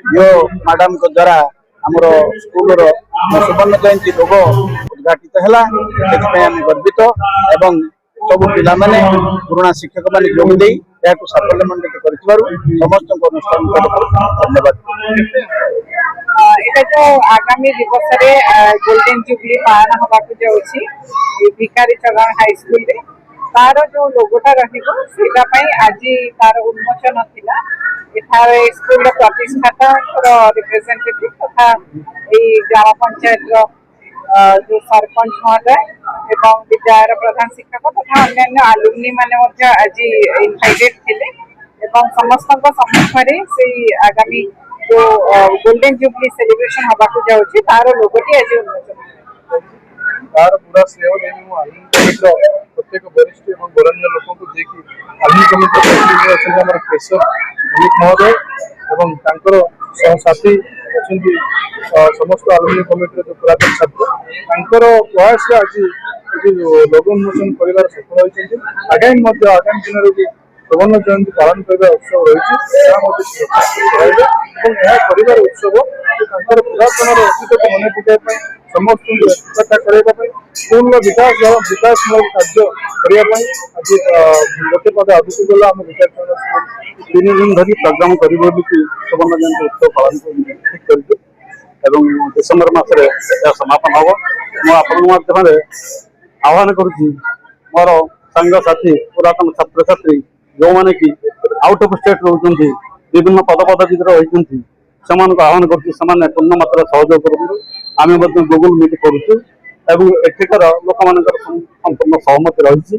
यो madam को द्वारा आमर स्कूल सुवर्ण जयंती लोग उद्घाटित है गर्वित एवं सब पिला माने पुराना शिक्षक मैंने जोग साफल्यमंडित कर समस्त अनुष्ठान धन्यवाद। এটা जो आगामी दिवस रे गोल्डन जुबली पालन होगा जाऊँगी भिखारी चरण हाई स्कूल रे तार जो लोगोटा रहा आज तार उन्मोचन थिला एठारे स्कूल प्रतिष्ठाता रिप्रेजेंटेटिव तथा ग्राम पंचायत जो सरपंच महोदय एवं विद्यालय प्रधान शिक्षक तथा अन्य आलुमनी माने आज इनवाइटेड थिले एवं समस्त सम्मुखें से आगामी जो गोल्डन जुबली सेलिब्रेशन होगा जाऊँगी तार लोगोटी आज उन्मोचन तार पूरा स्नेह देनी प्रत्येक वरिष्ठ और बरण्य लोक को देखिए आलमी कमिटी अच्छा केशव मलिक महोदय और सहसाथी अच्छा समस्त आलमी कमिटी जो पुरातन छात्र प्रयास आज लोगो उन्मोचन कर सफल होती आगामी दिन में सुवर्ण जयंती पालन करने उत्सव रही उत्सव पुरातन अतीत को मन पकाई समस्त एकता करने स्कूल विकास विकासमूलक कार्य करने आज गोटे पद आगे गला आम विकास तीन दिन धरी प्रोग्राम कर सुवर्ण जयंती उत्सव पालन कर डिसेम्बर मासरे समापन हम मुझे आह्वान करुच्ची मोर सांग साथी पुरातन छात्र छात्री जो मैंने कि आउट ऑफ स्टेट रोचे विभिन्न पद पदवी रही से आह्वान कर पूर्ण मात्रा सहयोग करूँ आम गूगल मीट करुचु एवं एठिकार लोक मान संपूर्ण सहमति रही।